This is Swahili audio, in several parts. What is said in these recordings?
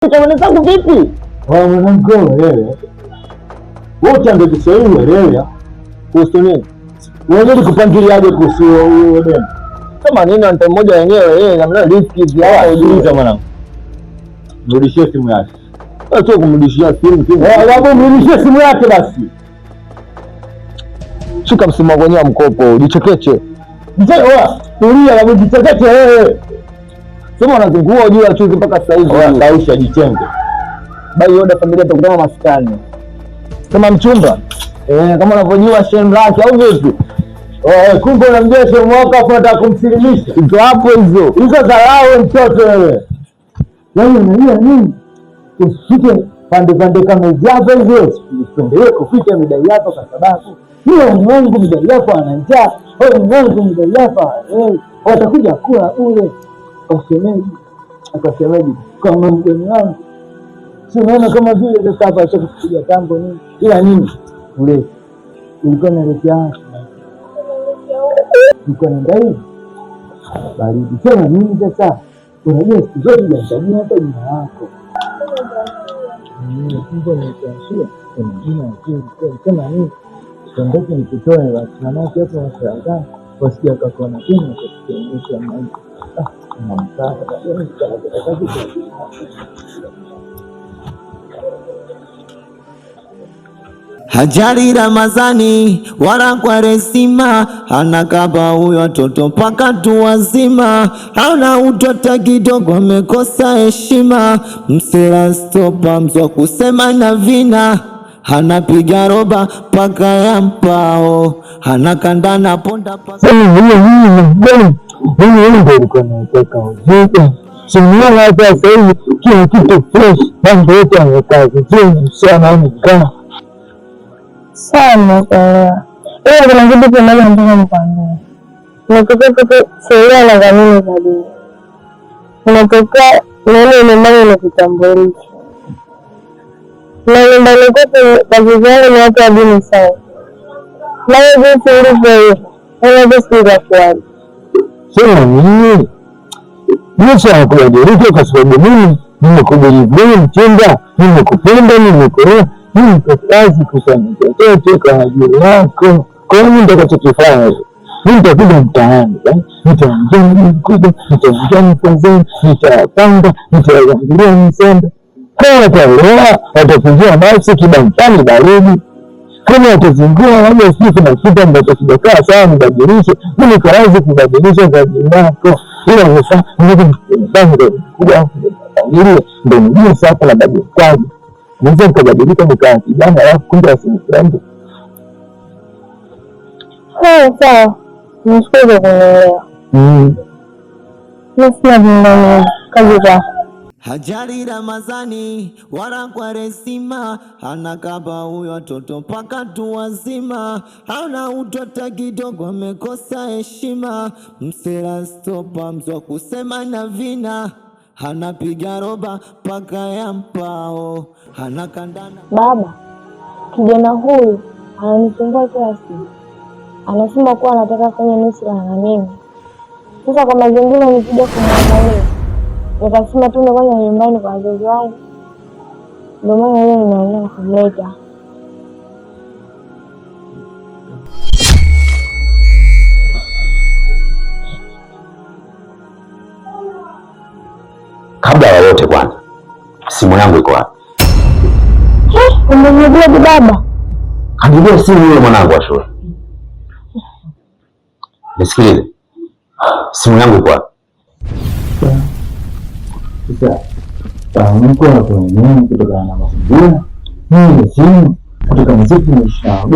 Zangu vipi? Mwanamke wewe. Wote ndio Kiswahili uelewa. Kuhusu nini? Wewe kupangiliaje kuhusu huyo demu? Kama nini ante mmoja wenyewe yeye namna riski ya ujiuliza mwanangu. Mrudishie simu yake. Sio kumrudishia simu. Labda mrudishie simu yake basi. Shika msimu wako wenyewe mkopo, jichekeche. Wewe, tulia na jichekeche wewe. Sema unazungua juu ya chuzi mpaka sasa hivi. Wewe kausha jichenge. Bai yoda familia tukutana maskani. Kama mchumba. Kama unavyojua shame lake au vipi? Kumbe unamjua shame wako afu unataka kumsilimisha. Ndio hapo hizo. Hizo dharau mtoto wewe. Yaani unajua nini? Usifike pande kama hizo hizo. Usipendelee kuficha midai yako kwa sababu hiyo mwanangu midai yako ana njaa. Wewe mwanangu midai yako watakuja kula ule. Akasemeji kama mgeni wangu. Si unaona kama vile sasa acha kupiga tambo nini? Ila nini? Ule ulikuwa unaletea ulikuwa unaenda hivi. Baridi. Sema nini sasa? Unajua siku zote unajua hata jina lako. Mungu anikuashia. Jina nzuri. Sema nini? Ndio nikitoa basi na mama yako washangaa. Wasije akakuona tena kwa kuonyesha maisha. Hajari Ramadhani wala Kwaresima, anakaba huyo toto mpaka tu wazima, hauna utota kidogo amekosa heshima, msela stopa mzwa kusema na vina, anapiga roba paka ya mpao, anakandana ponda pasa. Ndio ulikuwa unataka ujue. Simuona hata sasa hivi kila kitu fresh, mambo yote yamekaa vizuri sana nikaa. Sana kwa. Kuna kitu kimoja nataka nikwambie. Nataka sheria na kanuni za dini. Unatokea neno nyumbani na kitambulisho. Na nyumbani kwetu kazi zangu ni watu wa dini sana. Na hiyo jinsi ilivyo hiyo. Unaweza sikiza kwani. Sema nini? Yesu anakubadilisha kwa sababu mimi nimekubali mtenda, nimekupenda, nimekuoa, nimekukazi kufanya chochote kwa ajili yako. Kwa hiyo nitakachokifanya nitakuja mtaani, nitaingia mkuja, nitaingia mfazeni, nitapanga, nitaangalia msenda. Kwa wataelewa, watakunjia nafsi kibantani baridi. Kama watazingua wale sisi kuna kitu ambacho kijakaa sawa, nibadilishe. Mimi kaanza kubadilisha kwa ajili yako. Ila sasa ndio kuja ndio sasa na badilika. Naweza kubadilika nikaa kijana alafu kumbe asinifahamu. Sawa. Nishukuru kwa leo. Sina nini kazi zako. Hajari Ramadhani wala Kwaresima, anakaba huyo toto mpaka tu wazima, hauna utota kidogo amekosa heshima, msela stopa mzwa kusema na vina, anapiga roba paka ya mpao, anakandana. Baba, kijana huyu ananisumbua kila siku. Anasema kuwa anataka kufanya nusura na mimi. Sasa kwa mazingira nikija kumwangalia, nikasema tu ndio nyumbani kwa wazazi wangu. Ndio maana leo ninaona kumleta. Kabla ya yote kwanza, simu yangu iko wapi? Umeniambia baba? Kanijua simu yule mwanangu wa shule. Nisikilize. Simu yangu iko wapi? Sasa mko hapo nini kutokana na mazingira? Mimi simu kutoka mziki nimeshika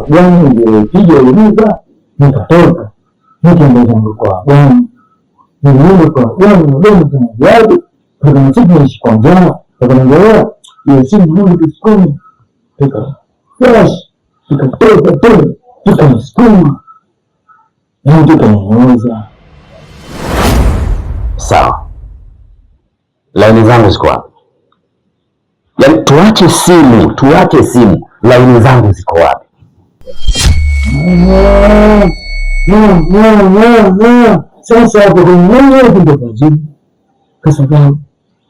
gani ndio piga uliza nikatoka. Nikaenda zangu kwa gani. Nilienda kwa gani ndio tunajadi. Kutoka mziki nimeshika njama. Tukaendelea ile simu ndio tusikome. Flash ikatoka tena tukamsukuma. Ndio tukamuuza. Sawa. Laini zangu ziko wapi? Yaani tuache simu, laini zangu ziko wapi? Sasa hapo ndio kazi. Kwa sababu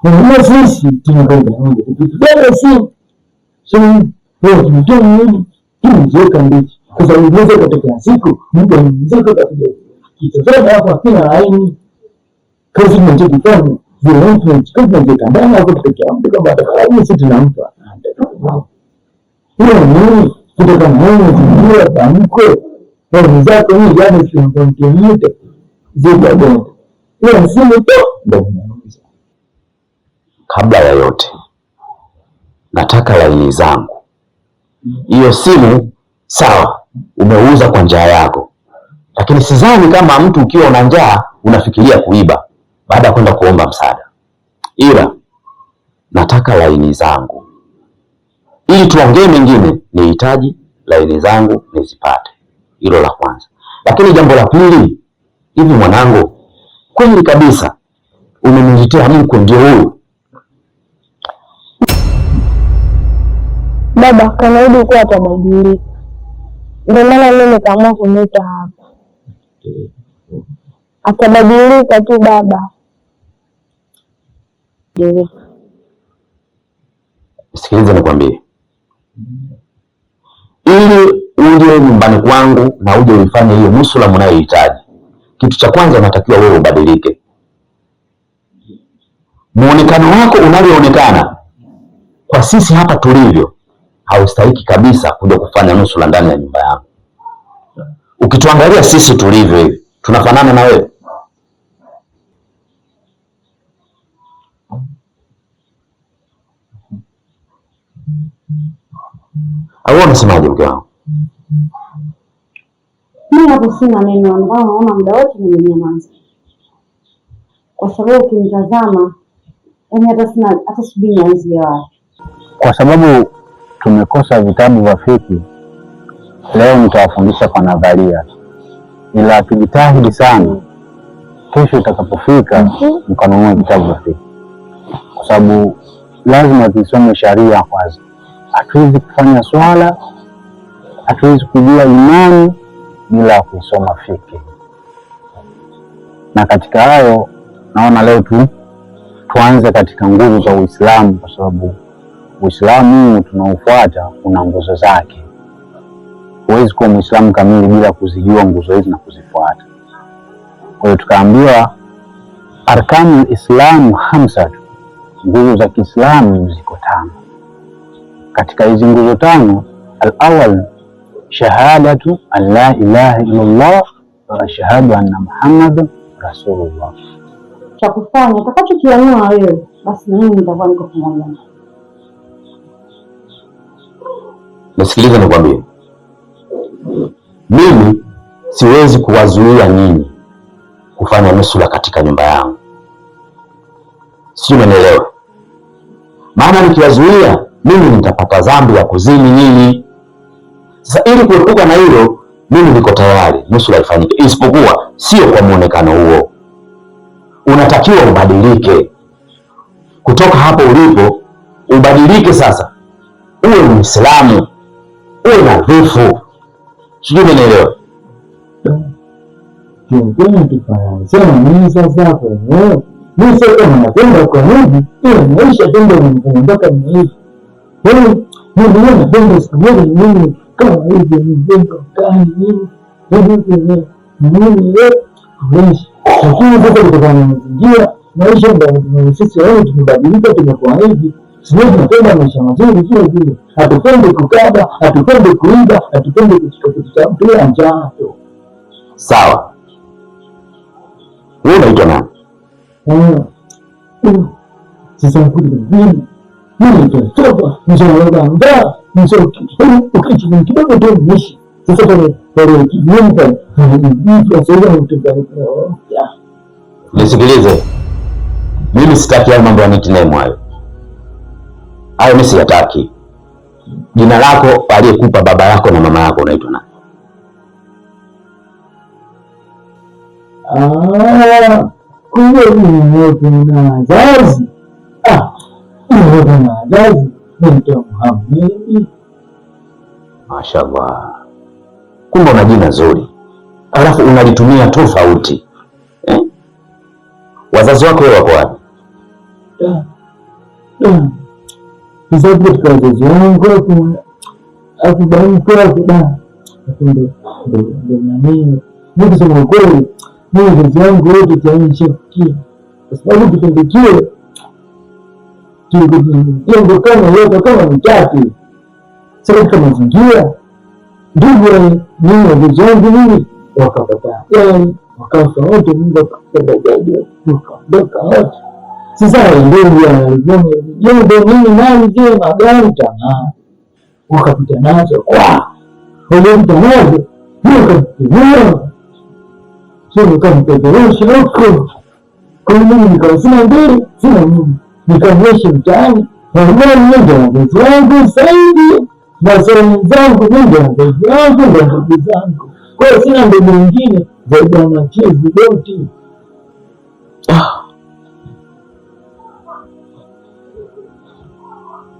Na sisi tunakwenda moja. Tukipiga simu. Leo tumetoa nini? Tumeziweka ndichi. Kwa sababu unaweza kutokea siku mtu anaweza kupiga. Kitazama hapa kila laini. Kazi tunachokifanya zile influence tunachokifanya ndani hapo tutokea mtu kama atakalaini sisi tunampa. Hiyo ni kutoka mwenye tunajua tamko. Kwa zako hii jana tunamtumia zile ndio. Hiyo simu tu ndio. Kabla ya yote nataka laini zangu. Hiyo simu sawa, umeuza kwa njaa yako, lakini sidhani kama mtu ukiwa una njaa unafikiria kuiba baada ya kwenda kuomba msaada. Ila nataka laini zangu ili tuongee mengine, nihitaji laini zangu nizipate. Hilo la kwanza. Lakini jambo la pili, hivi mwanangu, kweli kabisa umeniletea mko ndio huyu? Baba kanaidi kuwa atabadilika, ndio maana mimi nikaamua kumleta hapa. Atabadilika tu baba. Sikiliza nikwambie, ili uje nyumbani kwangu na uje uifanye hiyo nusura mnayohitaji, kitu cha kwanza unatakiwa wewe ubadilike. Muonekano wako unavyoonekana kwa sisi hapa tulivyo, haustahiki kabisa kuja kufanya nusura ndani ya nyumba yangu. Ukituangalia sisi tulivyo hivi, tunafanana na wewe? Au unasemaje mke wangu? Mimi hapo sina neno, naona muda wote nimenyamaza. Kwa sababu ukimtazama hata sijui nianzie wapi. Kwa sababu tumekosa vitabu vya fiki, leo nitawafundisha kwa nadharia, ila tujitahidi sana kesho itakapofika mkanunue vitabu vya fiki, kwa sababu lazima tusome sharia kwanza. Hatuwezi kufanya swala, hatuwezi kujua imani bila kusoma fiki. Na katika hayo naona leo tuanze katika nguzo za Uislamu, kwa sababu Uislamu tunaofuata una nguzo zake. Huwezi kuwa Muislamu kamili bila kuzijua nguzo hizi na kuzifuata. Kwa hiyo tukaambiwa arkanul Islam hamsatu, nguzo za Kiislamu ziko 5. Katika hizi nguzo 5, al-awwal shahadatu an la ilaha illallah wa shahadu anna Muhammadan rasulullah. Cha kufanya utakachokiamua wewe, basi na mimi nitakuwa niko pamoja. Nisikilize nikwambie, mimi siwezi kuwazuia nyinyi kufanya nusura katika nyumba yangu. Sio, umeelewa? Maana nikiwazuia mimi nitapata dhambi ya kuzini nyinyi. Sasa ili kuepuka na hilo, mimi niko tayari nusura ifanyike, isipokuwa sio kwa muonekano huo. Unatakiwa ubadilike kutoka hapo ulipo, ubadilike sasa, uwe Muislamu, uwe nadhifu. Sijui umeelewa? Kiongozi kifanya sema mimi sasa hapo mimi sasa napenda kwa hivi ile maisha tendo mpaka ni hivi. Mimi napenda siku moja mimi kama hivi nipenda kani hivi mimi kuishi. Lakini sasa kutokana na mazingira maisha ndio sisi wao tumebadilika, tumekuwa hivi. Sisi tunapenda maisha mazuri vile vile. Hatupendi kukaba, hatupendi kuiba, hatupendi kuchukua kitu cha mtu ya njaa tu. Sawa. Wewe unaitwa nani? Sasa mimi nitatoka nitaenda ndaa ukichukua kidogo tu nishi. Sasa pale kinyumba hivi sasa ndio nisikilize. Mimi sitaki hayo mambo ya nickname hayo. Hayo mimi siyataki. Jina lako aliyekupa baba yako na mama yako unaitwa nani? Kumbe ni na wazazi. Ni na wazazi ndio Muhammad. Mashaallah. Kumbe una jina zuri, alafu unalitumia tofauti. Wazazi wako wako wapi? Sasa katika wazazi wangu hapo bado kwa da. Ndio nani? Mimi kusema ukweli, mimi wazazi wangu wote tayari shafikia. Kwa sababu kipindi kile jengo kama yote kama mtatu. Sasa kama mazingira ndugu mimi wazazi wangu mimi wakapata. Yaani wakafa wote, Mungu akapenda zaidi tukaondoka wote. Sasa ndio mimi nani je magari tamaa wakapita nazo kwa walipita nazo wakapita sio kama peperusha huko. Kwa mimi nikawa sina mbele sina mimi nikaonyesha mtaani na ndio wazazi wangu zaidi na sehemu zangu ndio wazazi wangu ndio ndugu zangu. Kwa hiyo sina ndugu mwingine zaidi ya machezi doti.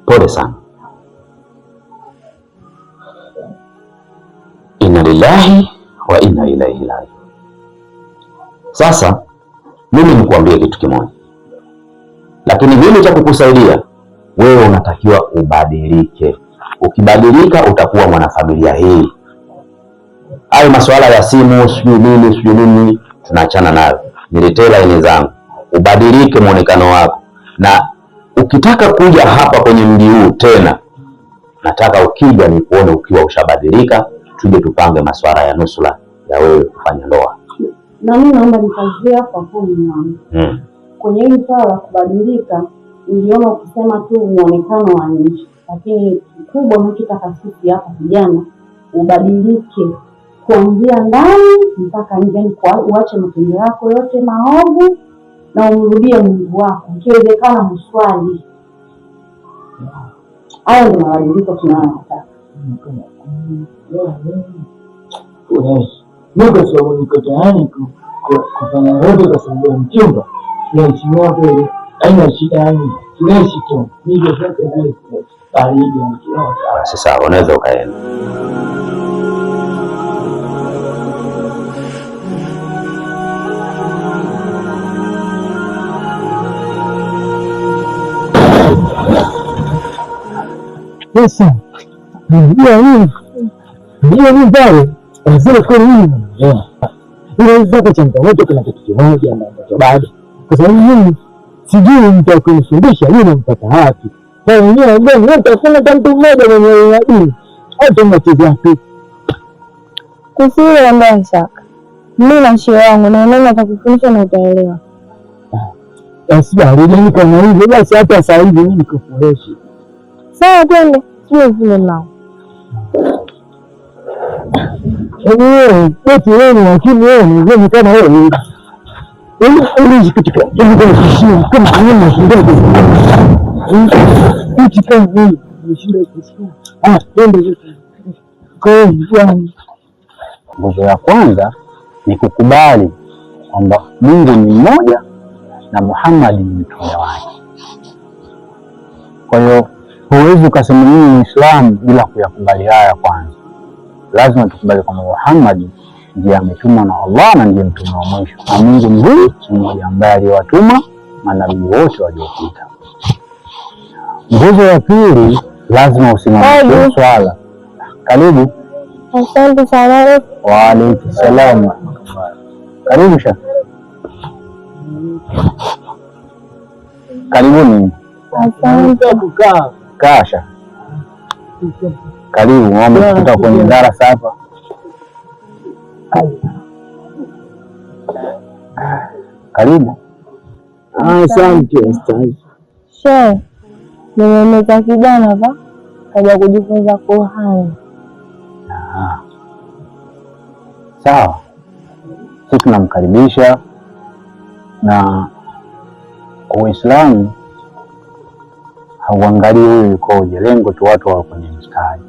Pole sana. Inna lillahi wa inna ilaihi rajiun. Sasa mimi nikuambie kitu kimoja, lakini mimi cha kukusaidia wewe, unatakiwa ubadilike. Ukibadilika utakuwa mwanafamilia hii. Hayo masuala ya simu sijui nini tunaachana nayo. Niletee laini zangu, ubadilike muonekano wako, na ukitaka kuja hapa kwenye mji huu tena, nataka ukija nikuone ukiwa ushabadilika, tuje tupange masuala ya nusura ya wewe kufanya ndoa. Na mimi naomba nikazie hapa kwa mwanangu. Kwenye hili swala la kubadilika, niliona ukisema tu muonekano wa nje, lakini kikubwa unachotaka sisi hapa vijana ubadilike kuanzia ndani mpaka nje, uache matendo yako yote maovu na umrudie Mungu wako. Ikiwezekana mswali. Hayo ndio mabadiliko tunayotaka. Niko sababu niko tayari kufanya yote kwa sababu ya mchumba. Naheshimiwa kweli, haina shida yani. Tunaishi tu. Niko sasa vile baridi ya mchumba. Sasa unaweza ukaenda. Sasa ndio mimi pale nasema kwa nini ile zako changamoto. Kuna kitu kimoja ambacho bado, kwa sababu mimi sijui mtakufundisha yule nampata wapi. Kwa hiyo ndio nitafanya mtu mmoja mwenye elimu hata mchezo tu kusiwe mbaya shaka. Mimi na shehe wangu na nani atakufundisha na utaelewa. Basi bali kama hivyo basi hata sasa hivi mimi niko fresh. Sawa, twende sio vile nao. Wewe lakini wewe ni kama wewe. Ili kitu kama mimi ndio kitu kama mimi nishinda kusikia. Twende kwa hiyo nguzo ya kwanza ni kukubali kwamba Mungu ni mmoja na Muhammad ni mtume wake. Kwa hiyo huwezi ukasema mimi ni Muislamu bila kuyakubali haya kwanza. Lazima tukubali kwamba Muhammad ndiye ametumwa na Allah na ndiye mtume wa mwisho, na Mungu ni huyu mmoja ambaye aliwatuma manabii wote waliopita. Nguzo ya pili, lazima usimamishe swala. Karibu. Asante sana. Wa alaykum salaam. Karibu sha. Karibuni. Asante. Kasha. Karibu, ngombe kutoka kwenye darasa hapa. Karibu. Asante ustaz. Shehe, nimemleta kijana hapa kaja kujifunza Qur'an. Sawa, sisi tunamkaribisha, na Uislamu hauangalii huyu yukoje, lengo tu watu wa kwenye mstari.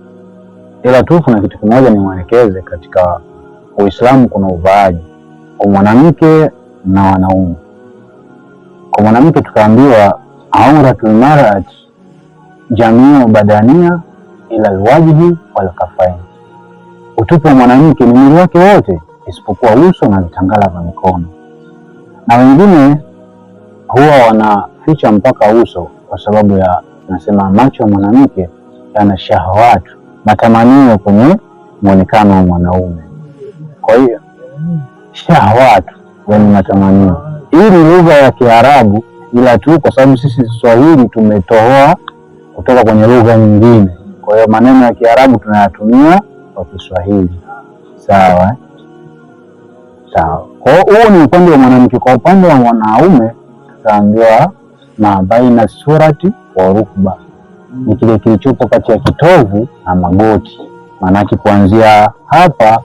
Ila tu kuna kitu kimoja nimwelekeze, katika Uislamu kuna uvaaji kwa mwanamke na wanaume. Kwa mwanamke tukaambiwa auratul mar'ati jamiu badania ila alwajhi wal kafain, utupu wa mwanamke ni mwili wake wote isipokuwa uso na vitangala vya mikono. Na wengine huwa wanaficha mpaka uso kwa sababu ya nasema macho ya mwanamke yana shahawatu, matamanio kwenye muonekano wa mwanaume. Kwa hiyo shahawatu, yani matamanio. Hii ni lugha ya Kiarabu, ila tu kwa sababu sisi Swahili tumetoa kutoka kwenye lugha nyingine, kwa hiyo maneno ya Kiarabu tunayatumia kwa Kiswahili. Sawa. Sawa. Kwa hiyo huo ni upande wa mwanamke. Kwa upande wa mwanaume tutaambiwa ma baina surati wa rukba, ni kile kilichopo kati ya kitovu na magoti. Maanake kuanzia hapa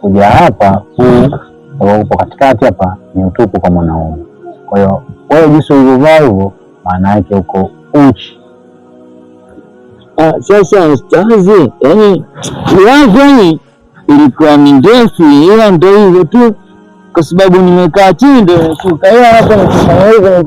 kuja hapa, huu upo katikati hapa ni utupu kwa mwanaume. Kwa hiyo wewe jinsi ulivyovaa hivyo, maana yake uko uchi. Sasa ustazi, yani kiwazani ilikuwa ni ndefu, ila ndio hivyo tu, kwa sababu nimekaa chini ndio nashuka hapa na kufanya hivyo